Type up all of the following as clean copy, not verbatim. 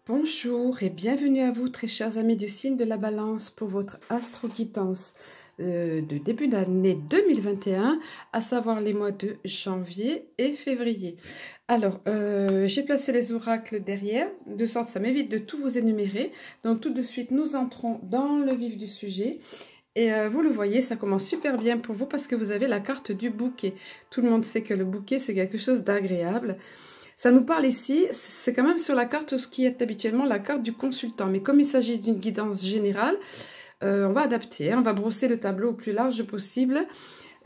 Bonjour et bienvenue à vous très chers amis du signe de la balance pour votre astro-guidance de début d'année 2021, à savoir les mois de janvier et février. Alors, j'ai placé les oracles derrière, de sorte que ça m'évite de tout vous énumérer. Donc tout de suite, nous entrons dans le vif du sujet. Et vous le voyez, ça commence super bien pour vous parce que vous avez la carte du bouquet. Tout le monde sait que le bouquet, c'est quelque chose d'agréable. Ça nous parle ici, c'est quand même sur la carte ce qui est habituellement la carte du consultant. Mais comme il s'agit d'une guidance générale, on va adapter, on va brosser le tableau au plus large possible.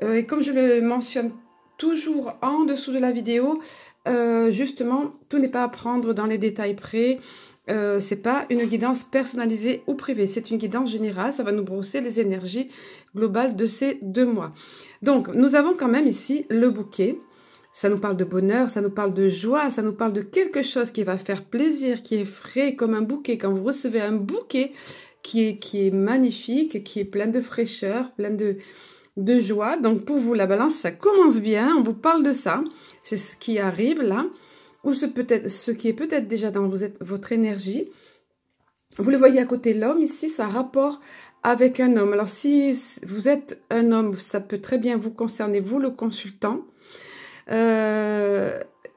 Et comme je le mentionne toujours en dessous de la vidéo, justement, tout n'est pas à prendre dans les détails près. C'est pas une guidance personnalisée ou privée, c'est une guidance générale. Ça va nous brosser les énergies globales de ces 2 mois. Donc, nous avons quand même ici le bouquet. Ça nous parle de bonheur, ça nous parle de joie, ça nous parle de quelque chose qui va faire plaisir, qui est frais comme un bouquet. Quand vous recevez un bouquet qui est magnifique, qui est plein de fraîcheur, plein de joie. Donc pour vous, la balance, ça commence bien. On vous parle de ça. C'est ce qui arrive là. Ou ce qui est peut-être déjà dans votre énergie. Vous le voyez à côté de l'homme. Ici, ça a rapport avec un homme. Alors si vous êtes un homme, ça peut très bien vous concerner, vous le consultant.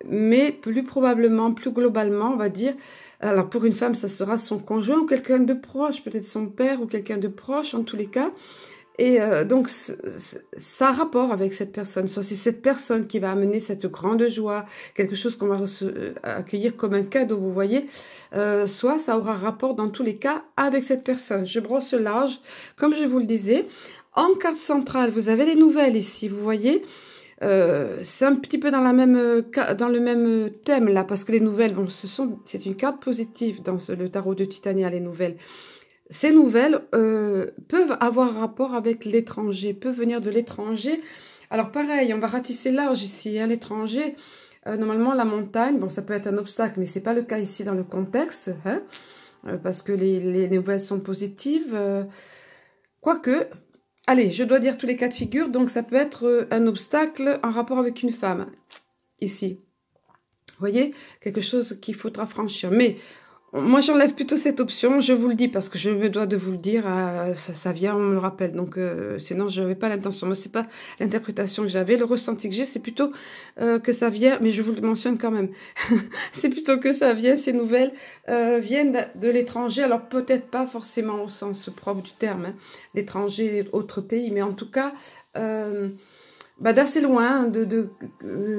Mais plus probablement, plus globalement, on va dire, alors pour une femme, ça sera son conjoint ou quelqu'un de proche, peut-être son père ou quelqu'un de proche en tous les cas. Et donc, ça a rapport avec cette personne. Soit c'est cette personne qui va amener cette grande joie, quelque chose qu'on va accueillir comme un cadeau, vous voyez. Soit ça aura rapport dans tous les cas avec cette personne. Je brosse large, comme je vous le disais. En carte centrale, vous avez les nouvelles ici, vous voyez. C'est un petit peu dans le même thème là, parce que les nouvelles, bon, c'est une carte positive dans le tarot de Titania, les nouvelles. Ces nouvelles peuvent avoir rapport avec l'étranger, peuvent venir de l'étranger. Alors pareil, on va ratisser large ici, hein, l'étranger. Normalement, la montagne, bon, ça peut être un obstacle, mais c'est pas le cas ici dans le contexte, hein, parce que les nouvelles sont positives. Quoique... Allez, je dois dire tous les cas de figure, donc ça peut être un obstacle en rapport avec une femme, ici. Vous voyez, quelque chose qu'il faudra franchir. Mais moi, j'enlève plutôt cette option, je vous le dis, parce que je me dois de vous le dire, ça vient, on me le rappelle, donc sinon, je n'avais pas l'intention. Moi, c'est pas l'interprétation que j'avais, le ressenti que j'ai, c'est plutôt que ça vient, mais je vous le mentionne quand même, c'est plutôt que ça vient, ces nouvelles viennent de l'étranger, alors peut-être pas forcément au sens propre du terme, hein, l'étranger, autre pays, mais en tout cas... d'assez loin,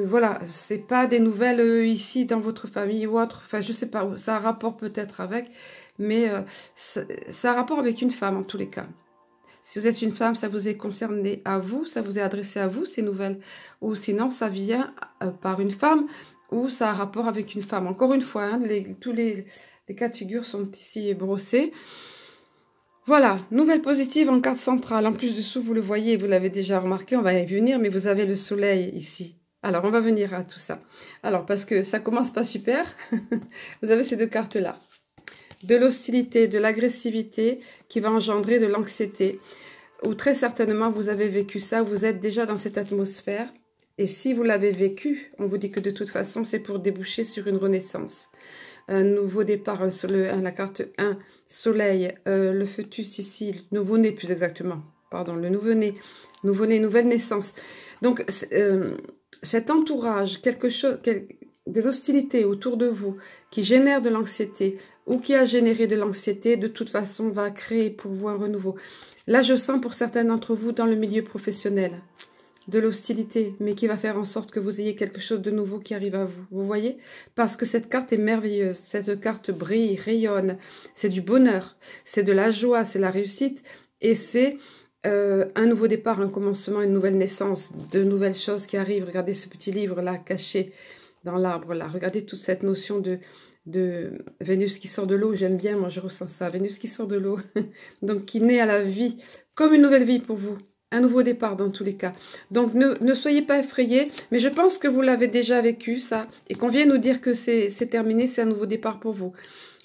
voilà, c'est pas des nouvelles ici dans votre famille ou autre, enfin je sais pas, ça a rapport peut-être avec, mais ça a rapport avec une femme en tous les cas. Si vous êtes une femme, ça vous est concerné à vous, ça vous est adressé à vous ces nouvelles, ou sinon ça vient par une femme, ou ça a rapport avec une femme. Encore une fois, hein, tous les cas de figure sont ici brossés. Voilà, nouvelle positive en carte centrale. En plus dessous, vous le voyez, vous l'avez déjà remarqué, on va y venir, mais vous avez le soleil ici. Alors, on va venir à tout ça. Alors, parce que ça commence pas super, vous avez ces 2 cartes-là. De l'hostilité, de l'agressivité qui va engendrer de l'anxiété. Ou très certainement, vous avez vécu ça, vous êtes déjà dans cette atmosphère. Et si vous l'avez vécu, on vous dit que de toute façon, c'est pour déboucher sur une renaissance. Un nouveau départ sur la carte 1, soleil, le fœtus ici, le nouveau-né plus exactement, pardon, le nouveau-né, nouvelle naissance. Donc, cet entourage, quelque chose, de l'hostilité autour de vous, qui génère de l'anxiété, ou qui a généré de l'anxiété, de toute façon, va créer pour vous un renouveau. Là, je sens pour certains d'entre vous dans le milieu professionnel, de l'hostilité, mais qui va faire en sorte que vous ayez quelque chose de nouveau qui arrive à vous. Vous voyez? Parce que cette carte est merveilleuse. Cette carte brille, rayonne. C'est du bonheur. C'est de la joie, c'est la réussite. Et c'est un nouveau départ, un commencement, une nouvelle naissance, de nouvelles choses qui arrivent. Regardez ce petit livre-là, caché dans l'arbre-là. Regardez toute cette notion de Vénus qui sort de l'eau. J'aime bien, moi je ressens ça. Vénus qui sort de l'eau. Donc qui naît à la vie, comme une nouvelle vie pour vous. Un nouveau départ dans tous les cas. Donc ne soyez pas effrayés, mais je pense que vous l'avez déjà vécu ça, et qu'on vient nous dire que c'est terminé, c'est un nouveau départ pour vous.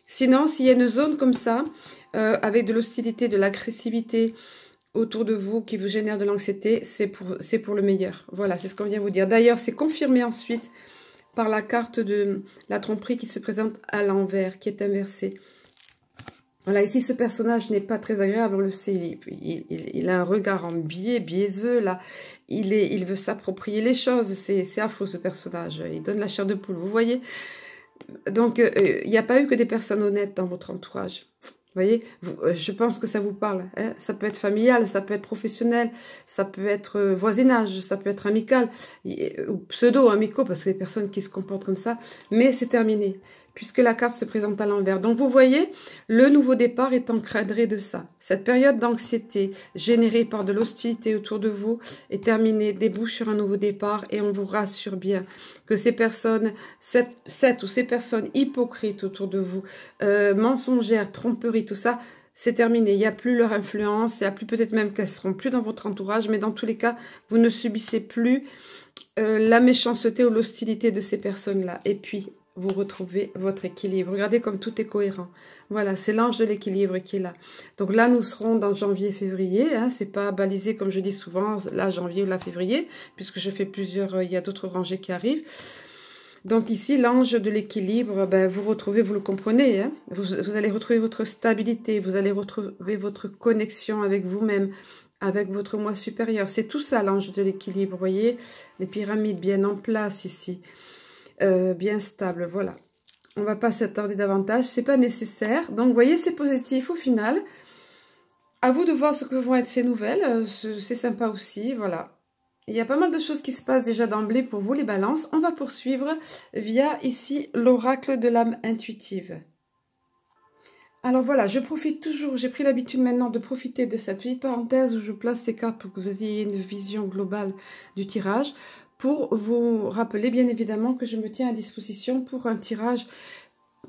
Sinon, s'il y a une zone comme ça, avec de l'hostilité, de l'agressivité autour de vous qui vous génère de l'anxiété, c'est pour le meilleur. Voilà, c'est ce qu'on vient vous dire. D'ailleurs, c'est confirmé ensuite par la carte de la tromperie qui se présente à l'envers, qui est inversée. Voilà, ici, ce personnage n'est pas très agréable, on le sait, il a un regard en biais, biaiseux, là, il veut s'approprier les choses, c'est affreux ce personnage, il donne la chair de poule, vous voyez. Donc, il n'y a pas eu que des personnes honnêtes dans votre entourage. Vous voyez, je pense que ça vous parle. Hein, ça peut être familial, ça peut être professionnel, ça peut être voisinage, ça peut être amical, ou pseudo-amicaux, parce que les personnes qui se comportent comme ça, mais c'est terminé, puisque la carte se présente à l'envers. Donc vous voyez, le nouveau départ est encadré de ça. Cette période d'anxiété générée par de l'hostilité autour de vous est terminée, débouche sur un nouveau départ, et on vous rassure bien que ces personnes, cette ou ces personnes hypocrites autour de vous, mensongères, tromperies, tout ça, c'est terminé. Il n'y a plus leur influence, il n'y a plus peut-être même qu'elles ne seront plus dans votre entourage, mais dans tous les cas, vous ne subissez plus la méchanceté ou l'hostilité de ces personnes-là. Et puis, vous retrouvez votre équilibre. Regardez comme tout est cohérent. Voilà, c'est l'ange de l'équilibre qui est là. Donc là, nous serons dans janvier-février. Hein, c'est pas balisé, comme je dis souvent, là, janvier ou là, février, puisque je fais plusieurs, il y a d'autres rangées qui arrivent. Donc ici, l'ange de l'équilibre, ben, vous retrouvez, vous le comprenez, hein, vous allez retrouver votre stabilité, vous allez retrouver votre connexion avec vous-même, avec votre moi supérieur. C'est tout ça, l'ange de l'équilibre, vous voyez, les pyramides bien en place ici. Bien stable, voilà. On va pas s'attarder davantage, c'est pas nécessaire. Donc, vous voyez, c'est positif au final. À vous de voir ce que vont être ces nouvelles. C'est sympa aussi, voilà. Il y a pas mal de choses qui se passent déjà d'emblée pour vous, les balances. On va poursuivre via ici l'oracle de l'âme intuitive. Alors voilà, je profite toujours, j'ai pris l'habitude maintenant de profiter de cette petite parenthèse où je place ces cartes pour que vous ayez une vision globale du tirage. Pour vous rappeler bien évidemment que je me tiens à disposition pour un tirage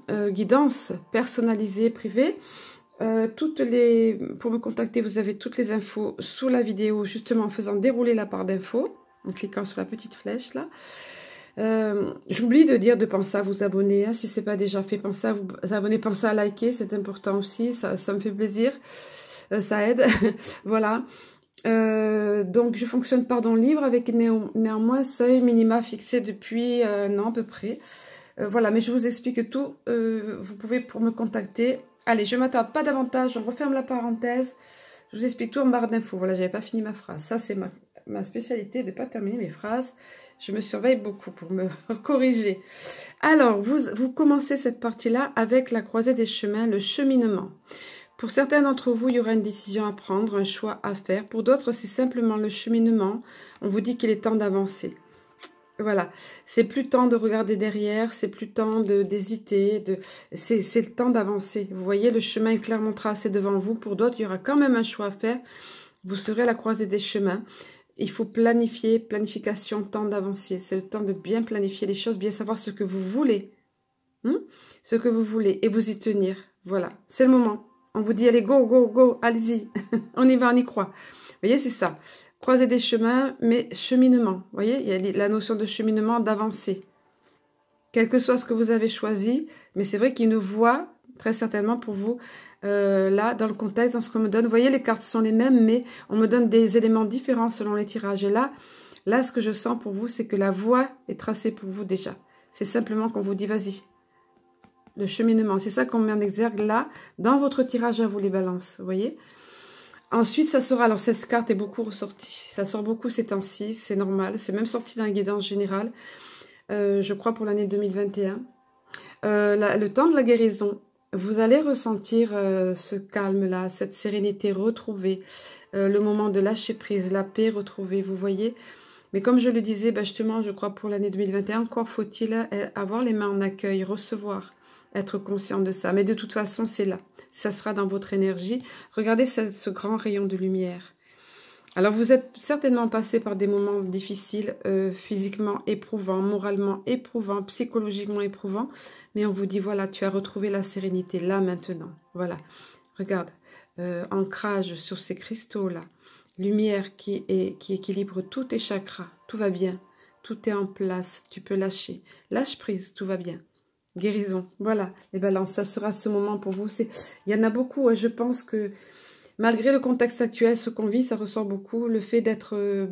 guidance personnalisé, privé. Pour me contacter, vous avez toutes les infos sous la vidéo, justement en faisant dérouler la barre d'infos, en cliquant sur la petite flèche là. J'oublie de dire de penser à vous abonner, hein, si ce n'est pas déjà fait, pensez à vous abonner, pensez à liker, c'est important aussi, ça me fait plaisir, ça aide, voilà. Donc je fonctionne par don libre avec néanmoins seuil minima fixé depuis un an à peu près. Voilà, mais je vous explique tout. Vous pouvez pour me contacter. Allez, je ne m'attarde pas davantage, on referme la parenthèse. Je vous explique tout en barre d'infos. Voilà, j'avais pas fini ma phrase. Ça, c'est ma spécialité de ne pas terminer mes phrases. Je me surveille beaucoup pour me corriger. Alors, vous commencez cette partie-là avec la croisée des chemins, le cheminement. Pour certains d'entre vous, il y aura une décision à prendre, un choix à faire. Pour d'autres, c'est simplement le cheminement. On vous dit qu'il est temps d'avancer. Voilà, c'est plus temps de regarder derrière, c'est plus temps d'hésiter, c'est le temps d'avancer. Vous voyez, le chemin est clairement tracé devant vous. Pour d'autres, il y aura quand même un choix à faire. Vous serez à la croisée des chemins. Il faut planifier, planification, temps d'avancer. C'est le temps de bien planifier les choses, bien savoir ce que vous voulez. Ce que vous voulez et vous y tenir. Voilà, c'est le moment. On vous dit, allez, go, go, go, allez-y. On y va, on y croit. Vous voyez, c'est ça. Croiser des chemins, mais cheminement. Vous voyez, il y a la notion de cheminement, d'avancer. Quel que soit ce que vous avez choisi, mais c'est vrai qu'il y a une voie, très certainement pour vous, là, dans le contexte, dans ce qu'on me donne. Vous voyez, les cartes sont les mêmes, mais on me donne des éléments différents selon les tirages. Et là, ce que je sens pour vous, c'est que la voie est tracée pour vous déjà. C'est simplement qu'on vous dit, vas-y. Le cheminement, c'est ça qu'on met en exergue là, dans votre tirage à vous, les balances, vous voyez. Ensuite, ça sera, alors cette carte est beaucoup ressortie, ça sort beaucoup ces temps-ci, c'est normal, c'est même sorti dans la guidance générale, je crois pour l'année 2021. Le temps de la guérison, vous allez ressentir ce calme-là, cette sérénité retrouvée, le moment de lâcher prise, la paix retrouvée, vous voyez. Mais comme je le disais, justement, je crois pour l'année 2021, encore faut-il avoir les mains en accueil, recevoir, être conscient de ça. Mais de toute façon, c'est là. Ça sera dans votre énergie. Regardez ce grand rayon de lumière. Alors, vous êtes certainement passé par des moments difficiles, physiquement éprouvants, moralement éprouvants, psychologiquement éprouvants. Mais on vous dit, voilà, tu as retrouvé la sérénité là, maintenant. Voilà. Regarde, ancrage sur ces cristaux-là. Lumière qui équilibre tous tes chakras. Tout va bien. Tout est en place. Tu peux lâcher. Lâche prise, tout va bien. Guérison, voilà, les balances, ça sera ce moment pour vous. Il y en a beaucoup, je pense que malgré le contexte actuel, ce qu'on vit, ça ressort beaucoup. Le fait d'être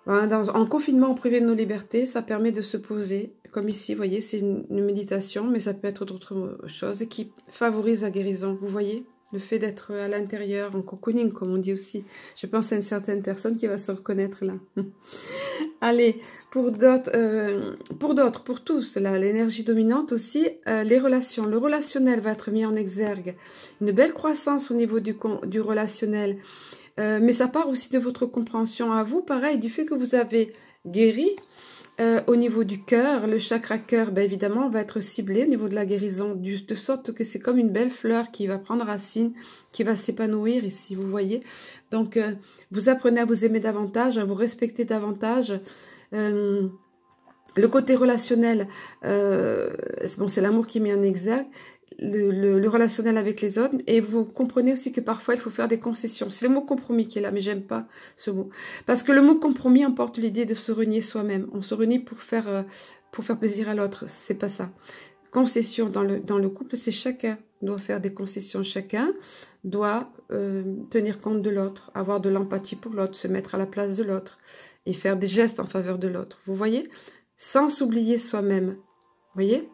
Voilà, en confinement, on privé de nos libertés, ça permet de se poser. Comme ici, vous voyez, c'est une méditation, mais ça peut être d'autres choses qui favorisent la guérison. Vous voyez, le fait d'être à l'intérieur, en cocooning, comme on dit aussi. Je pense à une certaine personne qui va se reconnaître là. Allez, pour tous, l'énergie dominante aussi, les relations. Le relationnel va être mis en exergue. Une belle croissance au niveau du relationnel. Mais ça part aussi de votre compréhension à vous, pareil, du fait que vous avez guéri au niveau du cœur. Le chakra cœur, ben évidemment, va être ciblé au niveau de la guérison, de sorte que c'est comme une belle fleur qui va prendre racine, qui va s'épanouir ici, vous voyez. Donc, vous apprenez à vous aimer davantage, à vous respecter davantage. Le côté relationnel, bon, c'est l'amour qui est mis en exergue. Le relationnel avec les autres, et vous comprenez aussi que parfois il faut faire des concessions. C'est le mot compromis qui est là, mais j'aime pas ce mot, parce que le mot compromis emporte l'idée de se renier soi-même. On se renie pour faire plaisir à l'autre, c'est pas ça. Concession dans le couple, c'est chacun doit faire des concessions, chacun doit tenir compte de l'autre, avoir de l'empathie pour l'autre, se mettre à la place de l'autre et faire des gestes en faveur de l'autre, vous voyez, sans s'oublier soi-même, vous voyez.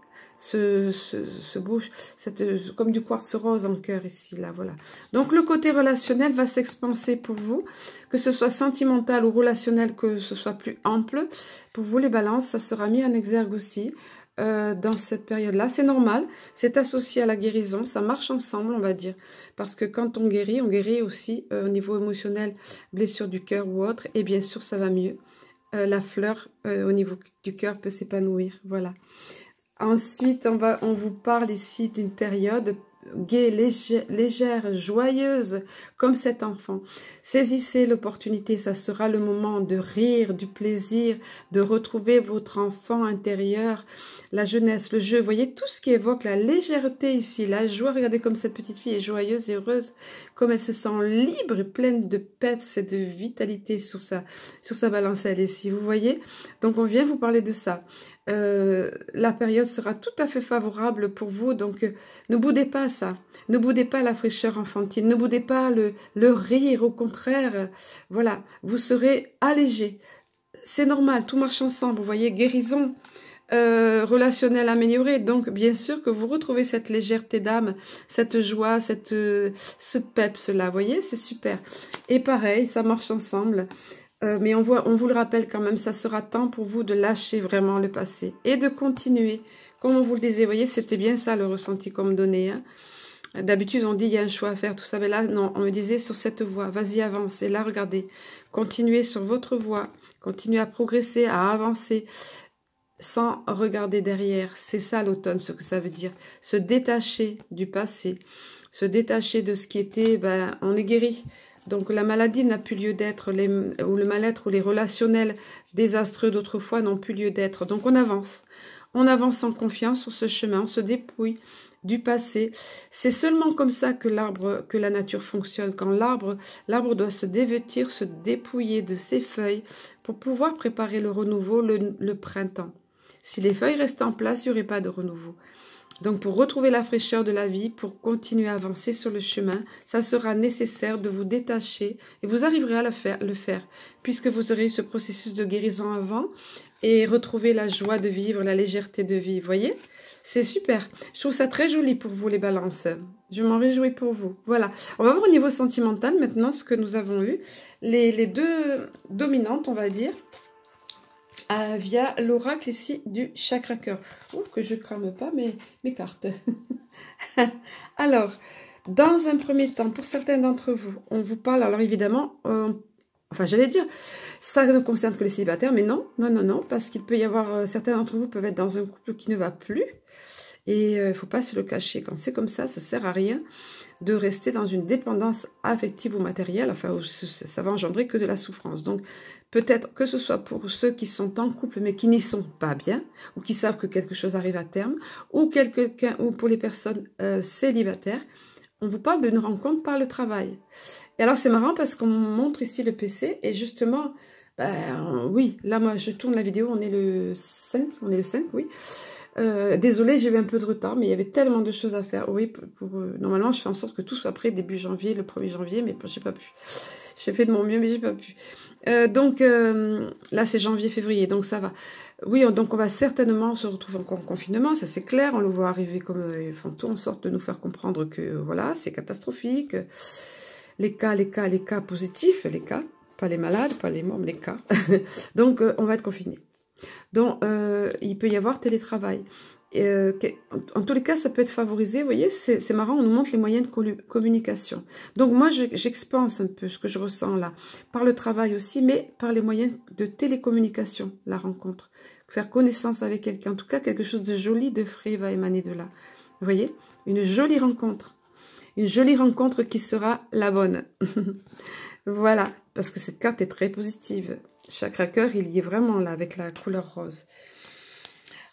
Comme du quartz rose en cœur ici, là, voilà. Donc, le côté relationnel va s'expanser pour vous, que ce soit sentimental ou relationnel, que ce soit plus ample. Pour vous, les balances, ça sera mis en exergue aussi dans cette période-là. C'est normal, c'est associé à la guérison, ça marche ensemble, on va dire. Parce que quand on guérit aussi au niveau émotionnel, blessure du cœur ou autre, et bien sûr, ça va mieux. La fleur au niveau du cœur peut s'épanouir, voilà. Ensuite, on vous parle ici d'une période gaie, légère, joyeuse, comme cet enfant. Saisissez l'opportunité, ça sera le moment de rire, du plaisir, de retrouver votre enfant intérieur, la jeunesse, le jeu. Vous voyez, tout ce qui évoque la légèreté ici, la joie. Regardez comme cette petite fille est joyeuse et heureuse, comme elle se sent libre et pleine de peps et de vitalité sur sa balancelle ici, vous voyez. Donc, on vient vous parler de ça. La période sera tout à fait favorable pour vous, donc ne boudez pas ça, ne boudez pas la fraîcheur enfantine, ne boudez pas le rire, au contraire, voilà, vous serez allégé, c'est normal, tout marche ensemble, vous voyez, guérison relationnelle améliorée, donc bien sûr que vous retrouvez cette légèreté d'âme, cette joie, ce peps là, vous voyez, c'est super, et pareil, ça marche ensemble. Mais on vous le rappelle quand même, ça sera temps pour vous de lâcher vraiment le passé et de continuer. Comme on vous le disait, vous voyez, c'était bien ça le ressenti qu'on me donnait. Hein. D'habitude, on dit il y a un choix à faire, tout ça. Mais là, non, on me disait sur cette voie, vas-y, avance. Et là, regardez, continuez sur votre voie, continuez à progresser, à avancer sans regarder derrière. C'est ça l'automne, ce que ça veut dire. Se détacher du passé, se détacher de ce qui était, ben, on est guéri. Donc la maladie n'a plus lieu d'être, ou le mal-être ou les relationnels désastreux d'autrefois n'ont plus lieu d'être. Donc on avance en confiance sur ce chemin, on se dépouille du passé. C'est seulement comme ça que la nature fonctionne. Quand l'arbre doit se dévêtir, se dépouiller de ses feuilles pour pouvoir préparer le renouveau, le printemps. Si les feuilles restent en place, il n'y aurait pas de renouveau. Donc, pour retrouver la fraîcheur de la vie, pour continuer à avancer sur le chemin, ça sera nécessaire de vous détacher et vous arriverez à le faire puisque vous aurez eu ce processus de guérison avant et retrouver la joie de vivre, la légèreté de vivre. Voyez, c'est super. Je trouve ça très joli pour vous, les balances. Je m'en réjouis pour vous. Voilà. On va voir au niveau sentimental maintenant ce que nous avons eu. Les deux dominantes, on va dire. Via l'oracle ici du chakra cœur. Oh, que je crame pas mes cartes. Alors, dans un premier temps, pour certains d'entre vous, on vous parle, alors évidemment, enfin j'allais dire, ça ne concerne que les célibataires, mais non, parce qu'il peut y avoir, certains d'entre vous peuvent être dans un couple qui ne va plus, et il ne faut pas se le cacher. Quand c'est comme ça sert à rien de rester dans une dépendance affective ou matérielle, enfin, ça va engendrer que de la souffrance. Donc, peut-être que ce soit pour ceux qui sont en couple, mais qui n'y sont pas bien, ou qui savent que quelque chose arrive à terme, ou pour les personnes célibataires, on vous parle d'une rencontre par le travail. Et alors, c'est marrant parce qu'on montre ici le PC, et justement, ben, oui, là, moi, je tourne la vidéo, on est le 5, oui. Désolée, j'ai eu un peu de retard, mais il y avait tellement de choses à faire. Oui, normalement, je fais en sorte que tout soit prêt début janvier, le 1er janvier, mais j'ai pas pu. J'ai fait de mon mieux, mais j'ai pas pu. Là, c'est janvier-février, donc ça va. Oui, donc on va certainement se retrouver encore en confinement, ça c'est clair. On le voit arriver comme ils font tout en sorte de nous faire comprendre que voilà, c'est catastrophique. Les cas positifs, les cas, pas les malades, pas les morts, mais les cas. Donc, on va être confinés. Donc, il peut y avoir télétravail. En tous les cas, ça peut être favorisé. Vous voyez, c'est marrant, on nous montre les moyens de communication. Donc, moi, j'expanse un peu ce que je ressens là, par le travail aussi, mais par les moyens de télécommunication, la rencontre. Faire connaissance avec quelqu'un, en tout cas, quelque chose de joli, de frais va émaner de là. Vous voyez, une jolie rencontre. Une jolie rencontre qui sera la bonne. Voilà, parce que cette carte est très positive. Chakra cœur, il y est vraiment là, avec la couleur rose.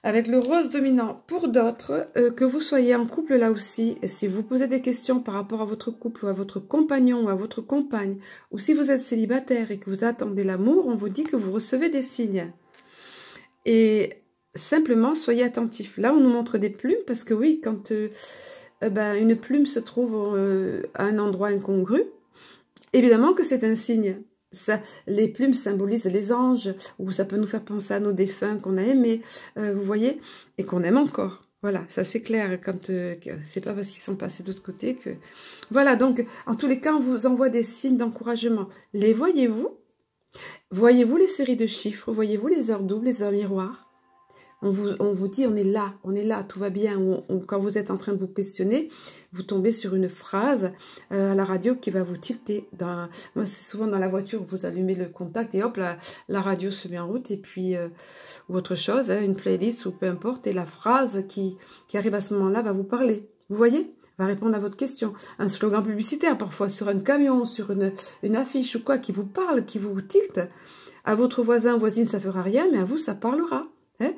Avec le rose dominant. Pour d'autres, que vous soyez en couple là aussi, si vous posez des questions par rapport à votre couple ou à votre compagnon ou à votre compagne, ou si vous êtes célibataire et que vous attendez l'amour, on vous dit que vous recevez des signes. Et simplement, soyez attentifs. Là, on nous montre des plumes, parce que oui, quand... une plume se trouve à un endroit incongru, évidemment que c'est un signe. Ça, les plumes symbolisent les anges, ou ça peut nous faire penser à nos défunts qu'on a aimés, vous voyez, et qu'on aime encore. Voilà, ça c'est clair, quand c'est pas parce qu'ils sont passés de l'autre côté que... Voilà, donc, en tous les cas, on vous envoie des signes d'encouragement. Les voyez-vous? Voyez-vous les séries de chiffres? Voyez-vous les heures doubles, les heures miroirs? On vous dit, on est là, tout va bien. Quand vous êtes en train de vous questionner, vous tombez sur une phrase à la radio qui va vous tilter. Moi, c'est souvent dans la voiture, vous allumez le contact et hop, la radio se met en route. Et puis, ou autre chose, hein, une playlist ou peu importe. Et la phrase qui arrive à ce moment-là va vous parler. Vous voyez? Va répondre à votre question. Un slogan publicitaire, parfois sur un camion, sur une affiche ou quoi, qui vous parle, qui vous tilte. À votre voisin, voisine, ça fera rien, mais à vous, ça parlera. Hein?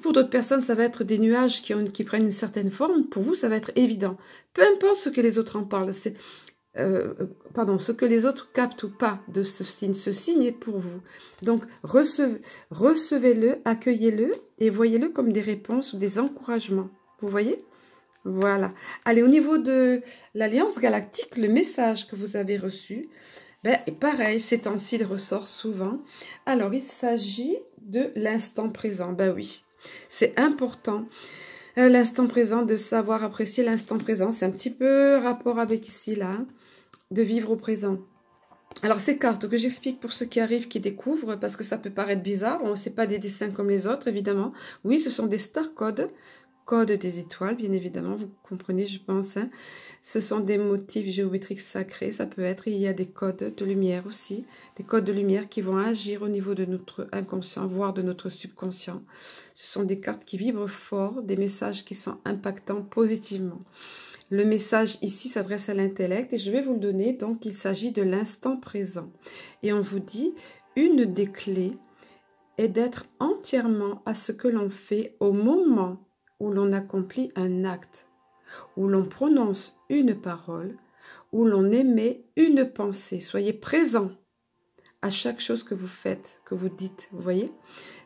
Pour d'autres personnes, ça va être des nuages qui prennent une certaine forme. Pour vous, ça va être évident. Peu importe ce que les autres en parlent. Ce que les autres captent ou pas de ce signe est pour vous. Donc, recevez-le, accueillez-le et voyez-le comme des réponses ou des encouragements. Vous voyez? Voilà. Allez, au niveau de l'Alliance Galactique, le message que vous avez reçu, pareil, ces temps-ci, il ressort souvent. Alors, il s'agit de l'instant présent. Ben oui. C'est important, l'instant présent, de savoir apprécier l'instant présent. C'est un petit peu rapport avec ici, là, de vivre au présent. Alors, ces cartes que j'explique pour ceux qui arrivent, qui découvrent, parce que ça peut paraître bizarre, on ne sait pas des dessins comme les autres, évidemment. Oui, ce sont des star codes, code des étoiles, bien évidemment, vous comprenez, je pense. Hein. Ce sont des motifs géométriques sacrés, ça peut être. Il y a des codes de lumière aussi, des codes de lumière qui vont agir au niveau de notre inconscient, voire de notre subconscient. Ce sont des cartes qui vibrent fort, des messages qui sont impactants positivement. Le message ici s'adresse à l'intellect et je vais vous le donner. Donc, il s'agit de l'instant présent. Et on vous dit, une des clés est d'être entièrement à ce que l'on fait au moment où l'on accomplit un acte, où l'on prononce une parole, où l'on émet une pensée. Soyez présent à chaque chose que vous faites, que vous dites, vous voyez.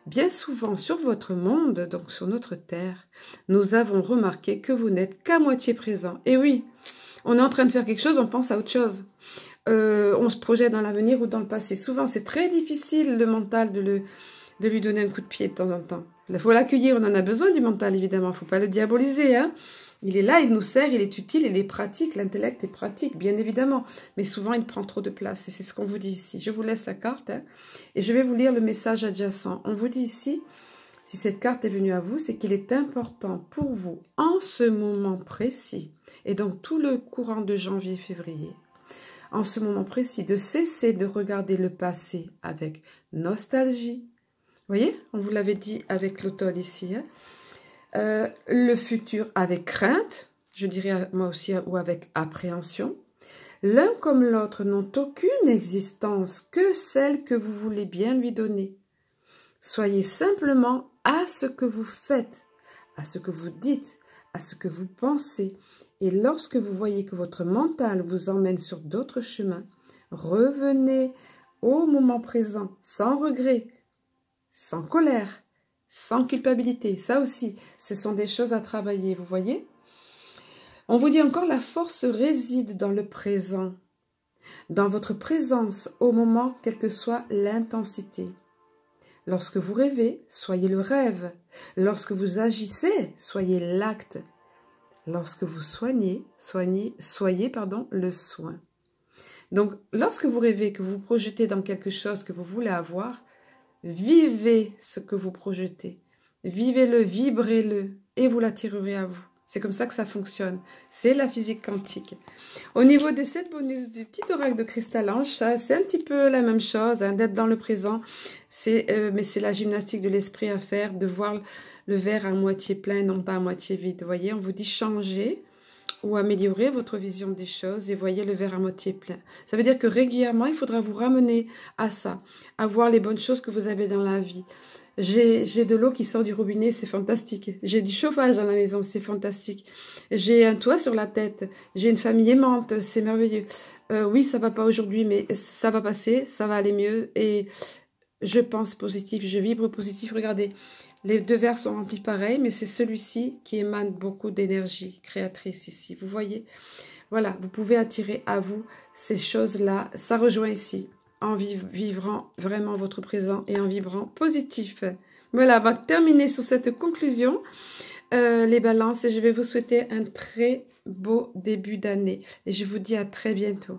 Bien souvent sur votre monde, donc sur notre terre, nous avons remarqué que vous n'êtes qu'à moitié présent. Et oui, on est en train de faire quelque chose, on pense à autre chose. On se projette dans l'avenir ou dans le passé. Souvent, c'est très difficile, le mental, de lui donner un coup de pied de temps en temps. Il faut l'accueillir, on en a besoin du mental, évidemment. Il ne faut pas le diaboliser. Hein. Il est là, il nous sert, il est utile, il est pratique. L'intellect est pratique, bien évidemment. Mais souvent, il prend trop de place. Et c'est ce qu'on vous dit ici. Je vous laisse la carte. Hein, et je vais vous lire le message adjacent. On vous dit ici, si cette carte est venue à vous, c'est qu'il est important pour vous, en ce moment précis, et donc tout le courant de janvier-février, en ce moment précis, de cesser de regarder le passé avec nostalgie. Vous voyez, on vous l'avait dit avec l'automne ici. Hein. Le futur avec crainte, je dirais moi aussi, ou avec appréhension. L'un comme l'autre n'ont aucune existence que celle que vous voulez bien lui donner. Soyez simplement à ce que vous faites, à ce que vous dites, à ce que vous pensez. Et lorsque vous voyez que votre mental vous emmène sur d'autres chemins, revenez au moment présent, sans regret, sans colère, sans culpabilité. Ça aussi, ce sont des choses à travailler, vous voyez. On vous dit encore, la force réside dans le présent. dans votre présence au moment, quelle que soit l'intensité. Lorsque vous rêvez, soyez le rêve. Lorsque vous agissez, soyez l'acte. Lorsque vous soignez, soyez le soin. Donc, lorsque vous rêvez, que vous projetez dans quelque chose que vous voulez avoir, vivez ce que vous projetez. Vivez-le, vibrez-le et vous l'attirerez à vous. C'est comme ça que ça fonctionne. C'est la physique quantique. Au niveau des 7 bonus du petit oracle de cristal ange, ça c'est un petit peu la même chose, hein, d'être dans le présent. Mais c'est la gymnastique de l'esprit à faire, de voir le verre à moitié plein, non pas à moitié vide. Vous voyez, on vous dit changer ou améliorer votre vision des choses et voyez le verre à moitié plein. Ça veut dire que régulièrement, il faudra vous ramener à ça, à voir les bonnes choses que vous avez dans la vie. J'ai de l'eau qui sort du robinet, c'est fantastique. J'ai du chauffage dans la maison, c'est fantastique. J'ai un toit sur la tête. J'ai une famille aimante, c'est merveilleux. Oui, ça va pas aujourd'hui, mais ça va passer, ça va aller mieux. Et je pense positif, je vibre positif. Regardez, les 2 verres sont remplis pareil, mais c'est celui-ci qui émane beaucoup d'énergie créatrice ici. Vous voyez? Voilà, vous pouvez attirer à vous ces choses-là. Ça rejoint ici. En vivrant vraiment votre présent et en vibrant positif. Voilà, on va terminer sur cette conclusion, les balances, et je vais vous souhaiter un très beau début d'année. Et je vous dis à très bientôt.